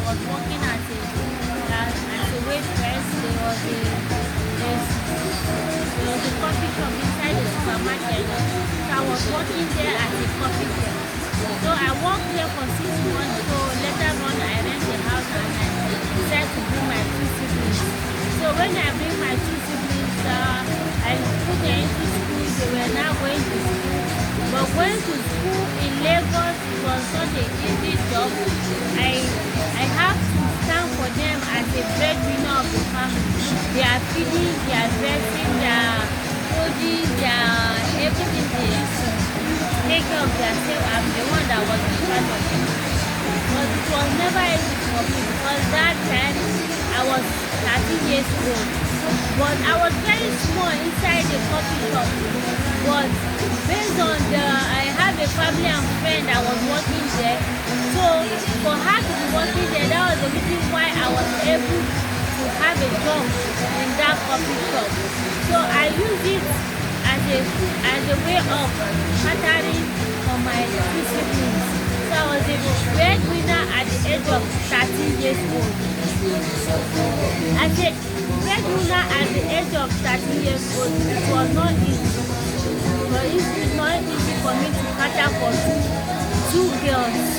was working as a waitress. There was a coffee shop inside the supermarket. So I was working there as a coffee girl. So I worked there for 6 months. So later on, I rent a house and I decided to bring my two siblings. So when I bring my two siblings, I put them into school. They were now going to school. But going to school in Lagos was such an easy job. I have to stand for them as a breadwinner of the family. They are feeding, they are dressing, they are clothing, they are everything they used to take care of themselves. I'm the one that was in charge of them. But it was never easy for me because that time I was 13 years old. But I was very small inside the coffee shop. But based on I have a family and friend that was working there. So for her to be working there, that was the reason why I was able to have a job in that coffee shop. So I use it as a way of catering for my two siblings. So I was a breadwinner at the age of 13 years old. As a breadwinner at the age of 13 years old, it was not easy. But it's not easy for me to cater for two girls.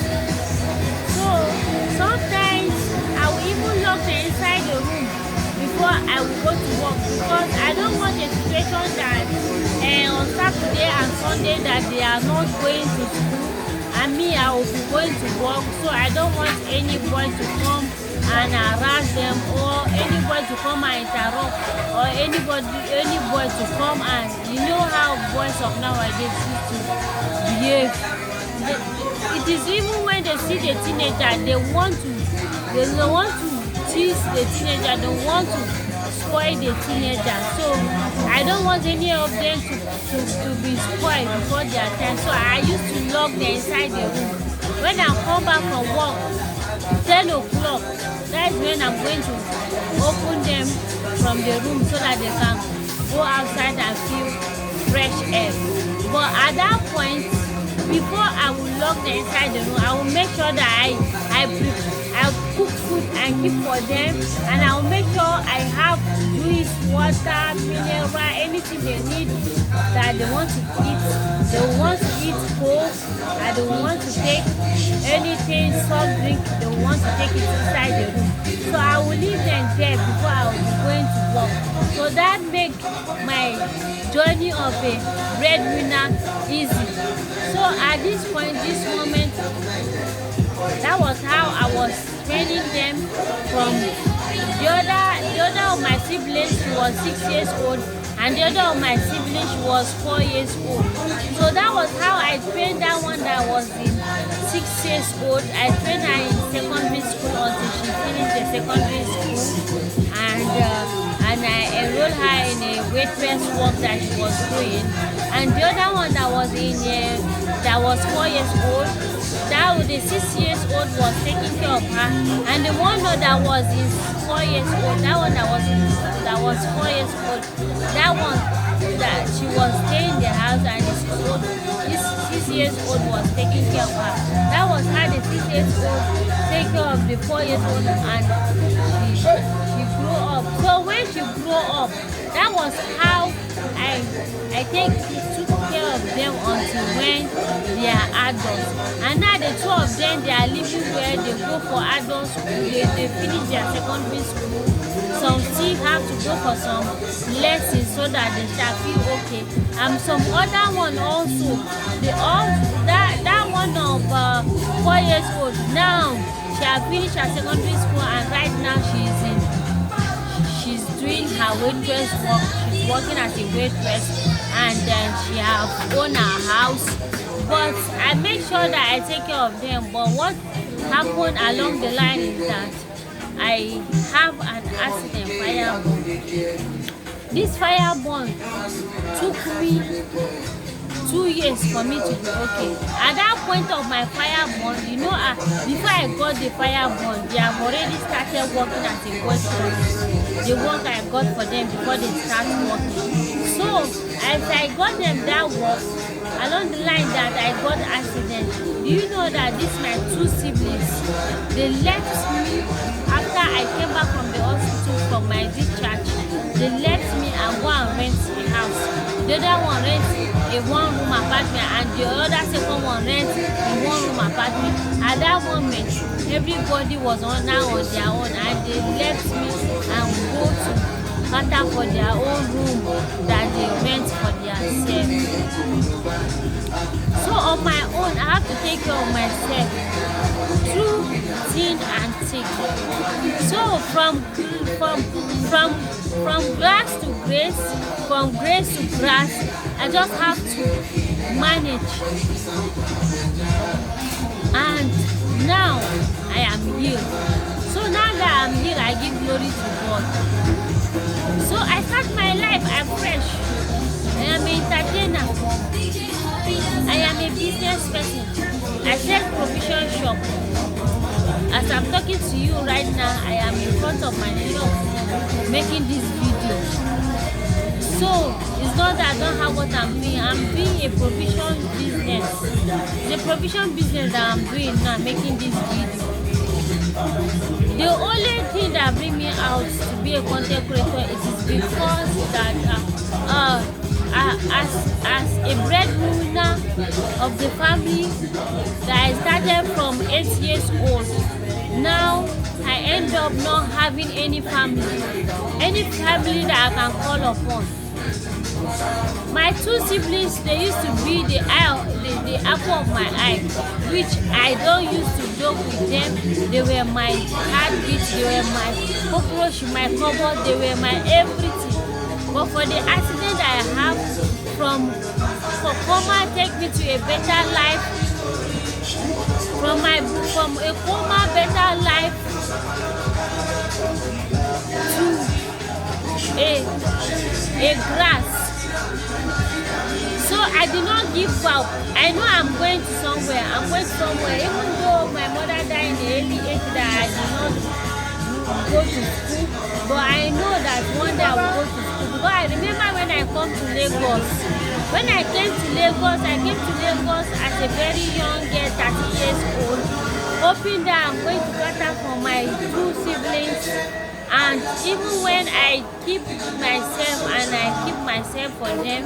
So sometimes I will even lock them inside the room before I will go to work because I don't want a situation that on Saturday and Sunday that they are not going to school and me I will be going to work. So I don't want anybody to come and harass them or anybody to come and interrupt or anybody to come and you know how boys of nowadays used to behave. It is even when they see the teenager, they want to tease the teenager, they want to spoil the teenager. So I don't want any of them to be spoiled before their time. So I used to lock them inside the room. When I come back from work, 10 o'clock, that is when I'm going to open them from the room so that they can go outside and feel fresh air. But at that point, before I will lock them inside the room, I will make sure that I cook food and keep for them, and I will make sure I have juice, water, mineral, anything they need that they want to eat. They want to eat coke, and they want to take anything, soft drink, they want to take it inside the room. So I will leave them there before I will be going to work. So that makes my journey of a breadwinner easy. So at this point, this moment, that was how I was training them. From the other of my siblings, she was 6 years old, and the other of my siblings, she was 4 years old. So that was how I trained that one that was in 6 years old. I trained her in secondary school until she finished the secondary school, and I enrolled her in a waitress work that she was doing. And the other one that was that was 4 years old, that was the 6 years old was taking care of her, and the one that was 4 years old, that was 4 years old, that one that she was staying in the house, and this 6 years old was taking care of her. That was how the 6 years old take care of the 4 years old, and she grew up. So when she grew up, that was how I took care of them until when they are adults. And now the two of them, they are living where they go for adult school, they finish their secondary school. Some still have to go for some lessons so that they shall feel okay. And some other one also, that one of 4 years old, now she has finished her secondary school, and right now she's doing her waitress work. She's working as a waitress, and then she has owned her house. But I make sure that I take care of them. But what happened along the line is that I have an accident, fire burn. This fire burn took me 2 years for me to be okay. At that point of my fire burn, before I got the fire burn, they have already started working as a waitress. The work I got for them before they start working. So as I got them that work, along the line that I got accident. Do you know that these my two siblings, they left me after I came back from the hospital from my discharge. They left me and go and rent a house. The other one rent a one-room apartment and the other second one rent a one-room apartment. At that moment, everybody was now on their own and they left me and go to cater for their own room that they rent for themselves. So on my own, I have to take care of myself through thin and thick. So from grass to grace, from grace to grass, I just have to manage. And now I am healed. So now that I'm healed, I give glory to God. So I start my life afresh. I am an entertainer. I am a business person. I sell provision shop. As I'm talking to you right now, I am in front of my shop making this video. So it's not that I don't have what I'm doing. I'm doing a provision business. The provision business that I'm doing now, making this video. The only thing that bring me out to be a content creator is because that as a breadwinner of the family that I started from 8 years old, now I end up not having any family that I can call upon. My two siblings, they used to be the apple of my eye, which I don't used to joke with them. They were my heartbeat, they were my cockroach, my cupboard, they were my everything. But for the accident I have for coma take me to a better life, from a coma better life to a grass. So I did not give up. I know I'm going to somewhere. I'm going somewhere. Even though my mother died in the early age that I did not go to school, but I know that one day I will go to school. Because I remember when I come to Lagos. When I came to Lagos as a very young girl, 30 years old, hoping that I'm going to cater for my two siblings. And even when I keep myself for them,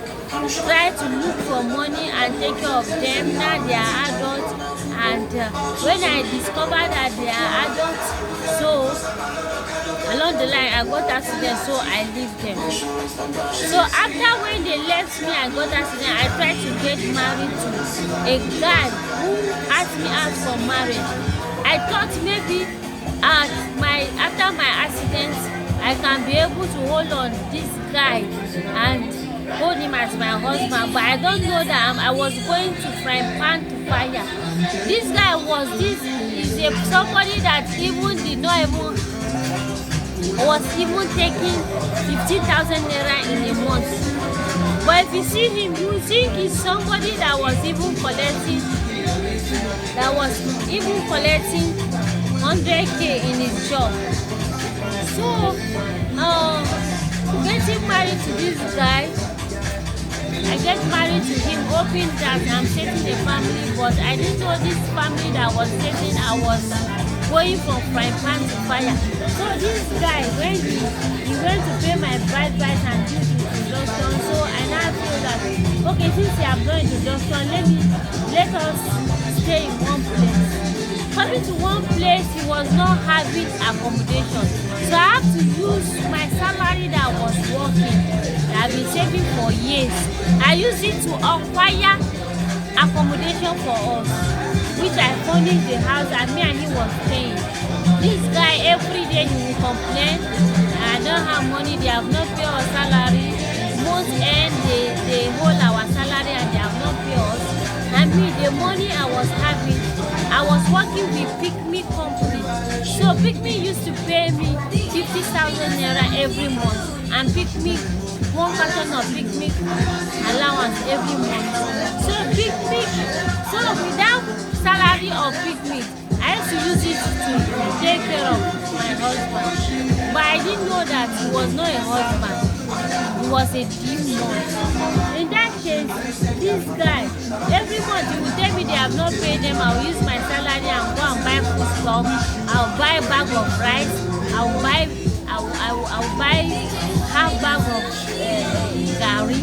try to look for money and take care of them. Now they are adults, and when I discovered that they are adults, so along the line I got accident, so I leave them. So after when they left me, I got accident, I tried to get married to a guy who asked me out for marriage. I thought maybe after my accident, I can be able to hold on this guy and hold him as my husband, but I don't know that I was going to frying pan to fire. This guy is somebody that even did not even taking 50,000 naira in a month. But if you see him, you think he's somebody that was even collecting 100K in his job. So getting married to this guy, I get married to him hoping that I'm setting a family, but I didn't know this family that I was setting, I was going from frying pan to fire. So this guy, when he went to pay my bride price and do the introduction, so I now feel that, okay, since you have done introduction, let us stay in one place. Coming to one place, he was not having accommodation. So I have to use my salary that I was working, that I've been saving for years. I use it to acquire accommodation for us, which I furnished the house and me and he was paying. This guy, every day he will complain, I don't have money, they have not paid our salary. Most end, they hold our salary and they have not paid us. And me, the money I was having, I was working with Picnic company. So Picnic used to pay me 50,000 naira every month, and Picnic, one carton of Picnic allowance every month. So without salary of Picnic, I used to use it to take care of my husband. But I didn't know that he was not a husband. He was a demon. In that case, this guy, Every month you will tell me they have not paid them. I will use my salary and go and buy food stuff. I'll buy a bag of rice. I'll buy half bag of gari.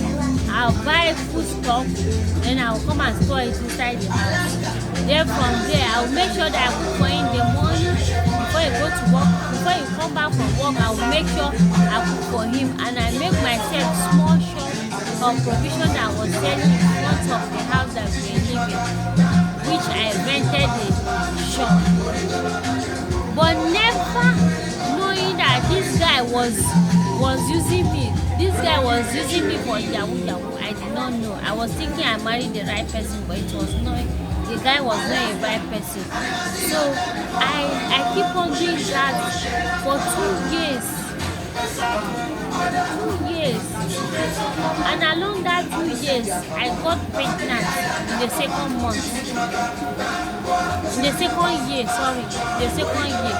I'll buy food stuff. Then I'll come and store it inside the house. Then from there, I'll make sure that I cook for him in the morning before you go to work. Before you come back from work, I'll make sure I cook for him, and I make myself small shop of provision that was selling in front of the house that we were living, which I rented a shop. But never knowing that this guy was using me. This guy was using me for yahoo. I did not know. I was thinking I married the right person, but it was not. The guy was not a right person. So I keep on doing that for 2 years. 2 years. And along that 2 years, I got pregnant in the second month. In the second year, sorry. The second year.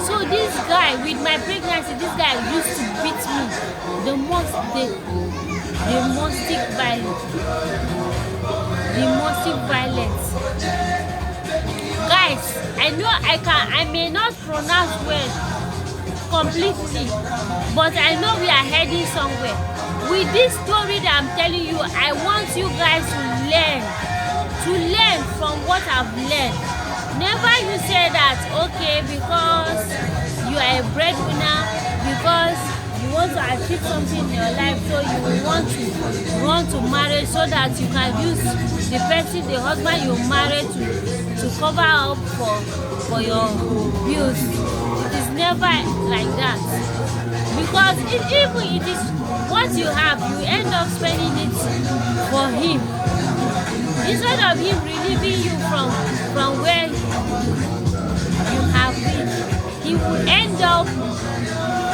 So this guy, with my pregnancy, this guy used to beat me. The domestic violence. Guys, I know I may not pronounce well completely, but I know we are heading somewhere. With this story that I'm telling you, I want you guys to learn from what I've learned. Never you say that, okay, because you are a breadwinner, because you want to achieve something in your life, so you want to run to marriage so that you can use the person, the husband you married to cover up for your bills. It is never like that. Because even it is what you have, you end up spending it for him. Instead of him relieving you from where you have been, he will end up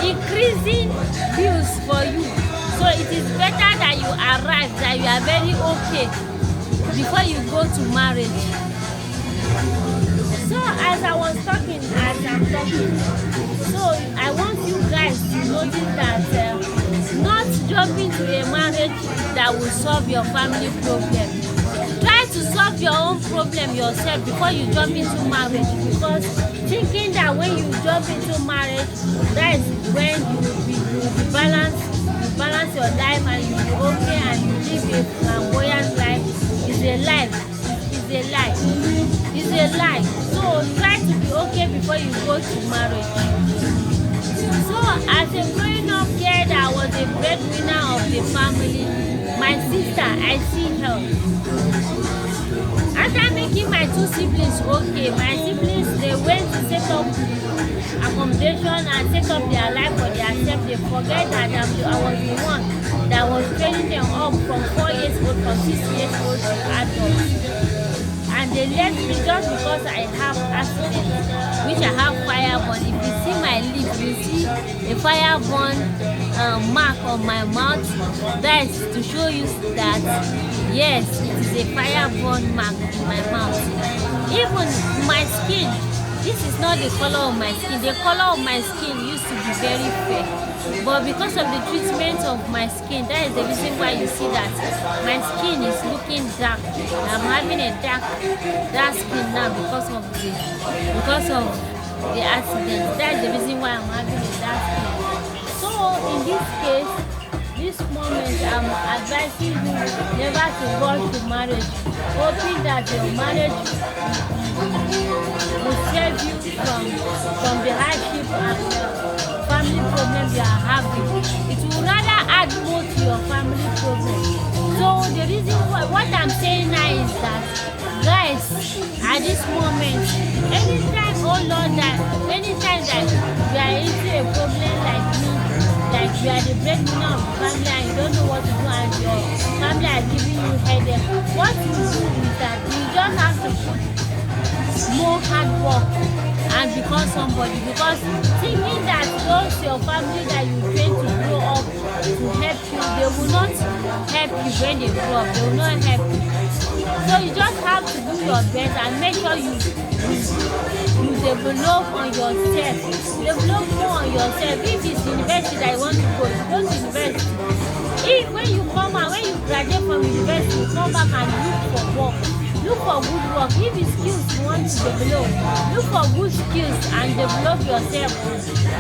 increasing bills for you. So it is better that you arrive, that you are very okay before you go to marriage. So as I'm talking, so I want you guys to notice that not jump into a marriage that will solve your family problem. Try to solve your own problem yourself before you jump into marriage, because thinking that when you jump into marriage, that is when you will be balance your life and you will be okay and you live a flamboyant life is a lie. It's a lie. So try to be okay before you go to marriage. So as a growing up girl that was a breadwinner of the family, my sister, I see her. After making my 2 siblings okay, my siblings, they went to set up accommodation and set up their life for themselves. They forget that I was the one that was training them up from 4 years old, from 6 years old to adults. And they left me just because I have accident, which I have fire burn. If you see my lip, you see a fire burn mark on my mouth. That is to show you that yes, it is a fire burn mark in my mouth. Even my skin, this is not the color of my skin. The color of my skin used to be very fair, but because of the treatment of my skin, that is the reason why you see that my skin is looking dark. I'm having a dark skin now because of the accident. That is the reason why I'm having a dark skin. So in this case, this moment, I'm advising you never to rush to marriage, hoping that your marriage will save you from the hardship and family problems you are having. It will rather add more to your family problem. So the reason what I'm saying now is that, guys, at this moment, anytime that you are into a problem like me, like you are the breadwinner of the family and you don't know what to do and your family are giving you headache, what you do is that you just have to put more hard work and become somebody, because thinking that those your family that you train to grow up to help you, they will not help you when they grow up. They will not help you. So you just have to do your best and make sure you develop on yourself. Develop more on yourself. If it's university that you want to go to university. If when you come out, when you graduate from university, you come back and look for work. Look for good work. If it's skills you want to develop, look for good skills and develop yourself.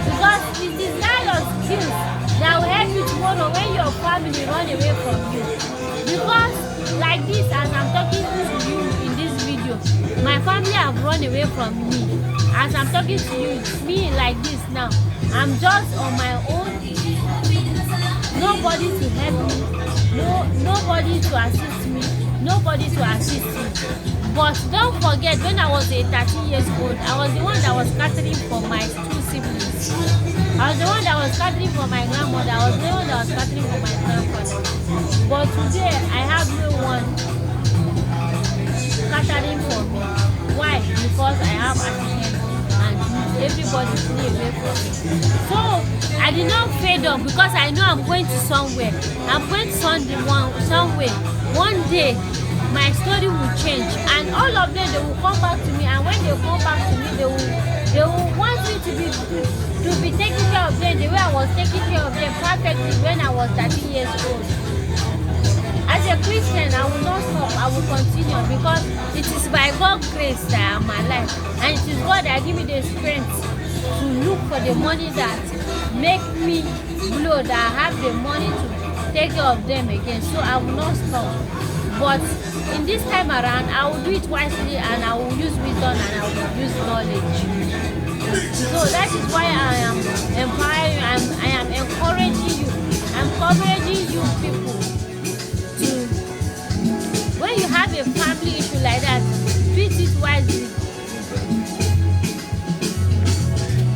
Because it is not your skills that will help you tomorrow when your family run away from you. Because like this, as I'm talking to you in this video, my family have run away from me. As I'm talking to you, it's me like this now. I'm just on my own. Nobody to help me. Nobody to assist me. Nobody to assist me. But don't forget, when I was 13 years old, I was the one that was catering for my 2 siblings. I was the one that was catering for my grandmother. I was the one that was catering for my grandfather. But today, I have no one catering for me. Why? Because I have accident and everybody stay away from me. So I did not fade up because I know I'm going to somewhere. I'm going to somewhere. One day my story will change, and all of them, they will come back to me, and when they come back to me, they will want me to be taking care of them the way I was taking care of them perfectly when I was 13 years old. As a Christian, I will not stop. I will continue because it is by God's grace that I am alive, and it is God that give me the strength to look for the money that make me blow, that I have the money to take care of them again. So I will not stop. But in this time around, I will do it wisely, and I will use wisdom, and I will use knowledge. So that is why I am empowering, I am encouraging you. I'm encouraging you people to, when you have a family issue like that,